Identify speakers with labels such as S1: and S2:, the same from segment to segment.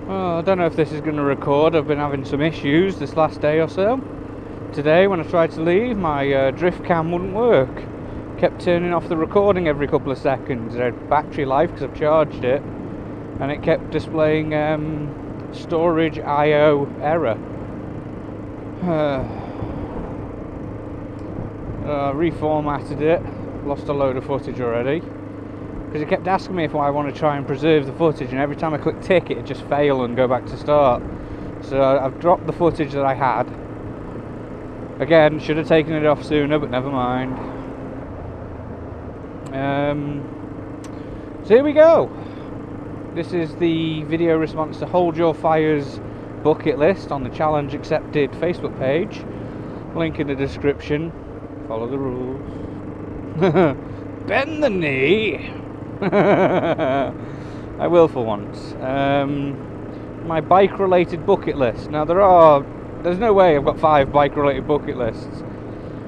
S1: Well, I don't know if this is going to record. I've been having some issues this last day or so. Today when I tried to leave, my drift cam wouldn't work. Kept turning off the recording every couple of seconds. It had battery life because I've charged it, and it kept displaying storage IO error. Reformatted it, lost a load of footage already, because it kept asking me if I want to try and preserve the footage, and every time I click tick it'd just fail and go back to start. So I've dropped the footage that I had. Again, should have taken it off sooner, but never mind. So here we go. This is the video response to Hold Your Fires bucket list on the Challenge Accepted Facebook page. Link in the description. Follow the rules. Bend the knee. I will for once. My bike related bucket list. Now there's no way I've got 5 bike related bucket lists,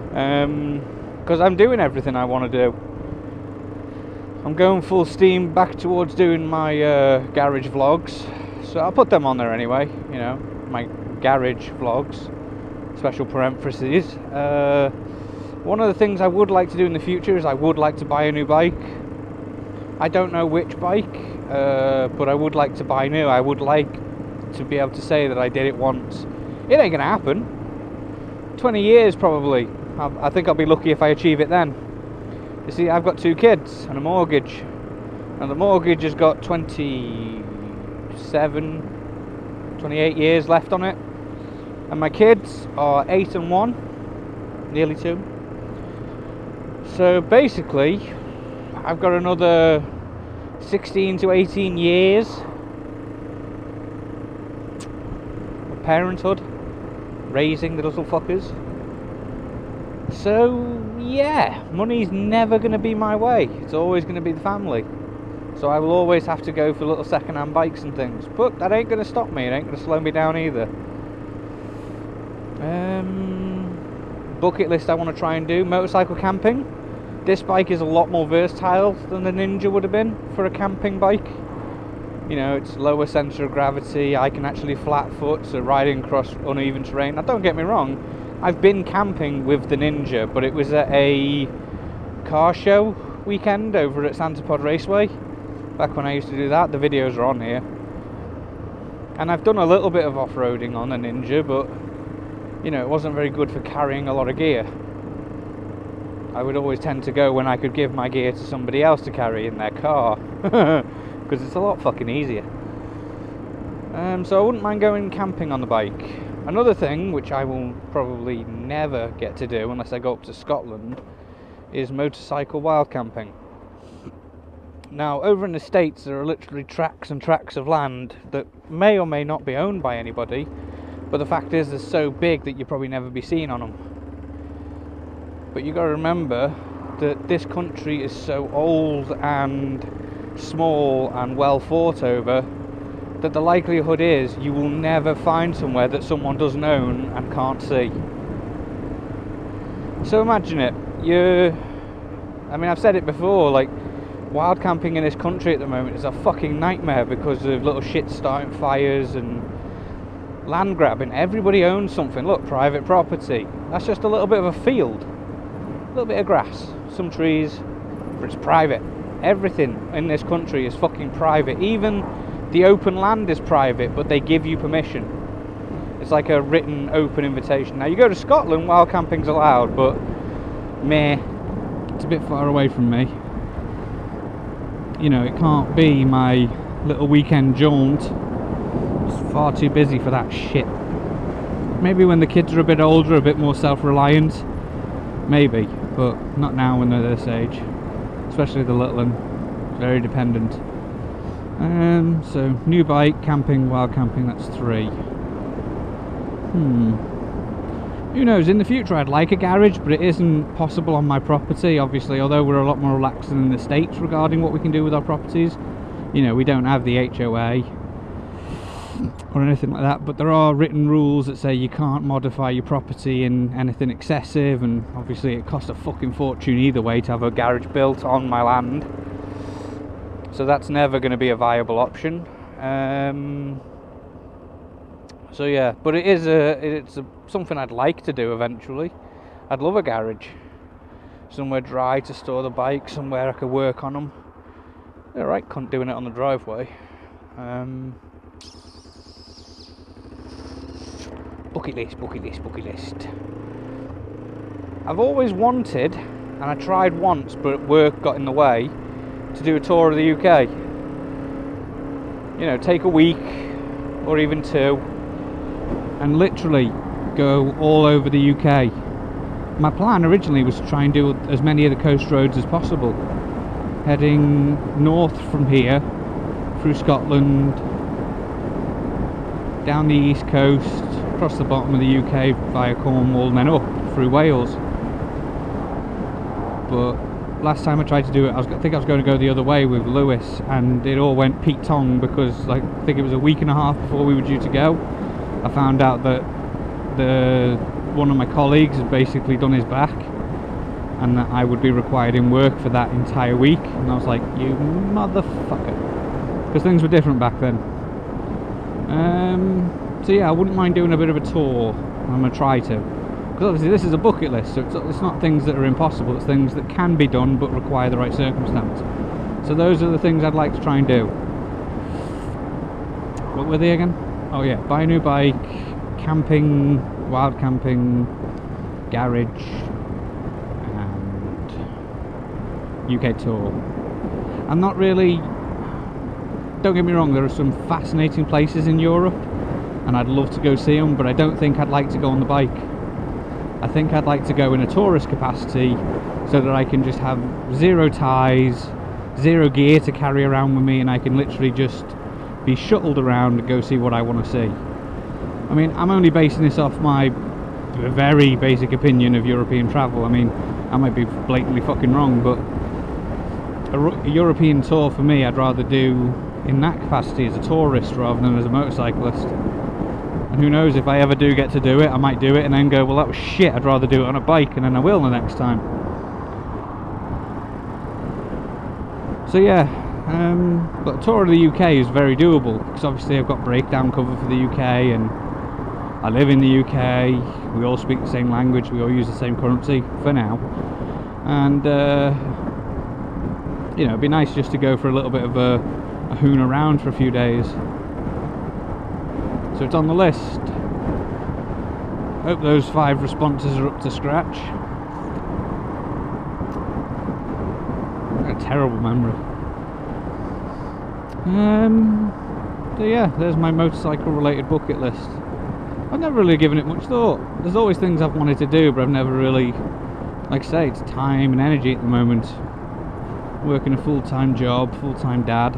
S1: because I'm doing everything I want to do. I'm going full steam back towards doing my garage vlogs, so I'll put them on there anyway, you know, my garage vlogs, special parentheses. One of the things I would like to do in the future is I would like to buy a new bike. I don't know which bike, but I would like to buy new. I would like to be able to say that I did it once. It ain't gonna happen. 20 years probably. I think I'll be lucky if I achieve it then. You see, I've got 2 kids and a mortgage, and the mortgage has got 28 years left on it, and my kids are 8 and 1, nearly 2. So basically I've got another 16 to 18 years of parenthood, raising the little fuckers. So yeah, money's never going to be my way. It's always going to be the family. So I will always have to go for little second-hand bikes and things. But that ain't going to stop me. It ain't going to slow me down either. Bucket list I want to try and do. Motorcycle camping. This bike is a lot more versatile than the Ninja would have been for a camping bike. You know, it's lower centre of gravity. I can actually flat foot, so riding across uneven terrain. Now don't get me wrong, I've been camping with the Ninja, but it was at a car show weekend over at Santa Pod Raceway, back when I used to do that. The videos are on here. And I've done a little bit of off-roading on the Ninja, but you know, it wasn't very good for carrying a lot of gear. I would always tend to go when I could give my gear to somebody else to carry in their car, because it's a lot fucking easier. So I wouldn't mind going camping on the bike. Another thing, which I will probably never get to do unless I go up to Scotland, is motorcycle wild camping. Now, over in the States, there are literally tracts and tracts of land that may or may not be owned by anybody, but the fact is they're so big that you'll probably never be seen on them. But you got to remember that this country is so old and small and well fought over that the likelihood is you will never find somewhere that someone doesn't own and can't see. So imagine it. I mean, I've said it before, like, wild camping in this country at the moment is a fucking nightmare because of little shit starting fires and land grabbing. Everybody owns something. Look, private property. That's just a little bit of a field, a little bit of grass, some trees, but it's private. Everything in this country is fucking private. Even the open land is private, but they give you permission. It's like a written open invitation. Now you go to Scotland, wild camping's allowed, but meh, it's a bit far away from me. You know, it can't be my little weekend jaunt. It's far too busy for that shit. Maybe when the kids are a bit older, a bit more self-reliant, maybe, but not now when they're this age. Especially the little one, very dependent. So new bike, camping, wild camping, that's 3. Who knows, in the future I'd like a garage, but it isn't possible on my property, obviously, although we're a lot more relaxed than the States regarding what we can do with our properties. You know, we don't have the HOA or anything like that, but there are written rules that say you can't modify your property in anything excessive, and obviously it costs a fucking fortune either way to have a garage built on my land. So that's never going to be a viable option. So yeah, but it's something I'd like to do eventually. I'd love a garage, somewhere dry to store the bike, somewhere I could work on them. They're right, cunt doing it on the driveway. Bucket list. I've always wanted, and I tried once, but work got in the way, to do a tour of the UK. You know, take a week or even 2 and literally go all over the UK. My plan originally was to try and do as many of the coast roads as possible, heading north from here through Scotland, down the east coast, across the bottom of the UK via Cornwall, and then up through Wales. But last time I tried to do it, I think I was going to go the other way with Lewis, and it all went Pete Tong because, like, I think it was a week and a half before we were due to go, I found out that one of my colleagues had basically done his back, and that I would be required in work for that entire week. And I was like, you motherfucker, because things were different back then. So yeah, I wouldn't mind doing a bit of a tour. I'm going to try to, because obviously this is a bucket list, so it's not things that are impossible, it's things that can be done but require the right circumstance. So those are the things I'd like to try and do. What were they again? Oh yeah, buy a new bike, camping, wild camping, garage, and UK tour. I'm not really, don't get me wrong, there are some fascinating places in Europe and I'd love to go see them, but I don't think I'd like to go on the bike. I think I'd like to go in a tourist capacity so that I can just have 0 ties, 0 gear to carry around with me, and I can literally just be shuttled around and go see what I want to see. I mean, I'm only basing this off my very basic opinion of European travel. I mean, I might be blatantly fucking wrong, but a European tour for me I'd rather do in that capacity as a tourist rather than as a motorcyclist. And who knows, if I ever do get to do it, I might do it and then go, well, that was shit, I'd rather do it on a bike, and then I will the next time. So yeah, but a tour of the UK is very doable, because obviously I've got breakdown cover for the UK, and I live in the UK, we all speak the same language, we all use the same currency, for now. And, you know, it'd be nice just to go for a little bit of a hoon around for a few days. So it's on the list. Hope those 5 responses are up to scratch. A terrible memory. So yeah, there's my motorcycle related bucket list. I've never really given it much thought. There's always things I've wanted to do, but I've never really, like I say, it's time and energy at the moment. Working a full-time job, full-time dad.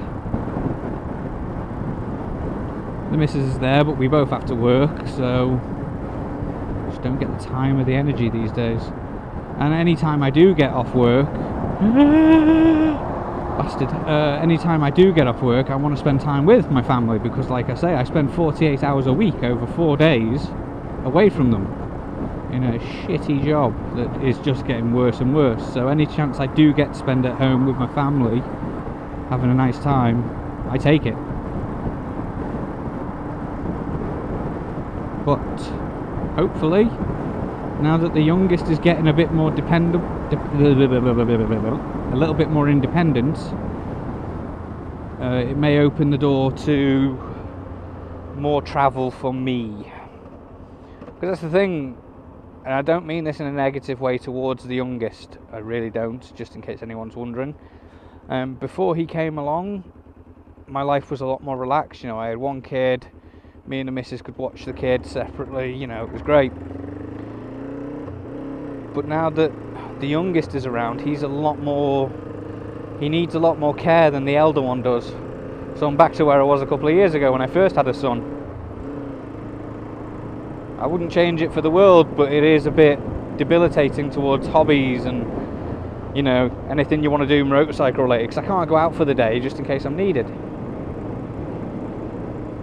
S1: The missus is there, but we both have to work, so just don't get the time or the energy these days. And any time I do get off work, bastard, any time I do get off work, I want to spend time with my family, because like I say, I spend 48 hours a week over 4 days away from them in a shitty job that is just getting worse and worse. So any chance I do get to spend at home with my family having a nice time, I take it. But hopefully, now that the youngest is getting a bit more dependent, a little bit more independent, it may open the door to more travel for me. Because that's the thing, and I don't mean this in a negative way towards the youngest, I really don't, just in case anyone's wondering. Before he came along, my life was a lot more relaxed. You know, I had 1 kid, me and the missus could watch the kid separately, you know, it was great. But now that the youngest is around, he needs a lot more care than the elder one does. So I'm back to where I was a couple of years ago when I first had a son. I wouldn't change it for the world, but it is a bit debilitating towards hobbies and, you know, anything you want to do motorcycle related, because I can't go out for the day just in case I'm needed.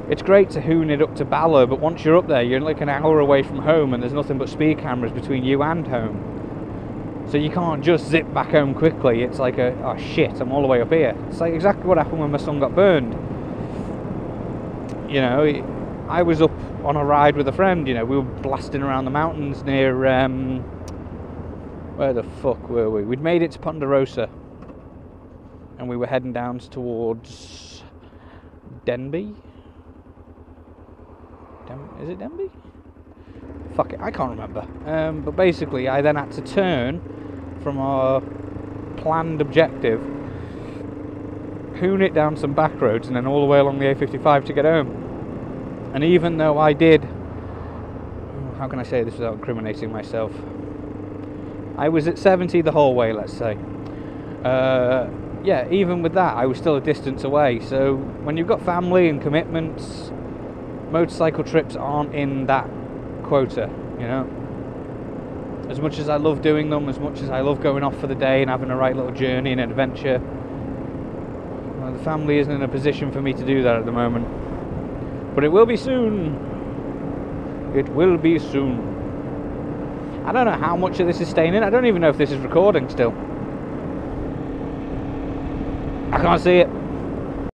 S1: It's great to hoon it up to Bala, but once you're up there, you're like an hour away from home and there's nothing but speed cameras between you and home. So you can't just zip back home quickly. It's like oh shit, I'm all the way up here. It's like exactly what happened when my son got burned. You know, I was up on a ride with a friend, you know, we were blasting around the mountains near, where the fuck were we? We'd made it to Ponderosa, and we were heading down towards Denby? Is it Denby? Fuck it, I can't remember. But basically, I then had to turn from our planned objective, hoon it down some back roads, and then all the way along the A55 to get home. And even though I did, how can I say this without incriminating myself? I was at 70 the whole way, let's say. Yeah, even with that, I was still a distance away. So when you've got family and commitments, motorcycle trips aren't in that quota, you know. As much as I love doing them, as much as I love going off for the day and having a right little journey and adventure, well, the family isn't in a position for me to do that at the moment. But it will be soon. It will be soon. I don't know how much of this is staying in. I don't even know if this is recording still. I can't see it.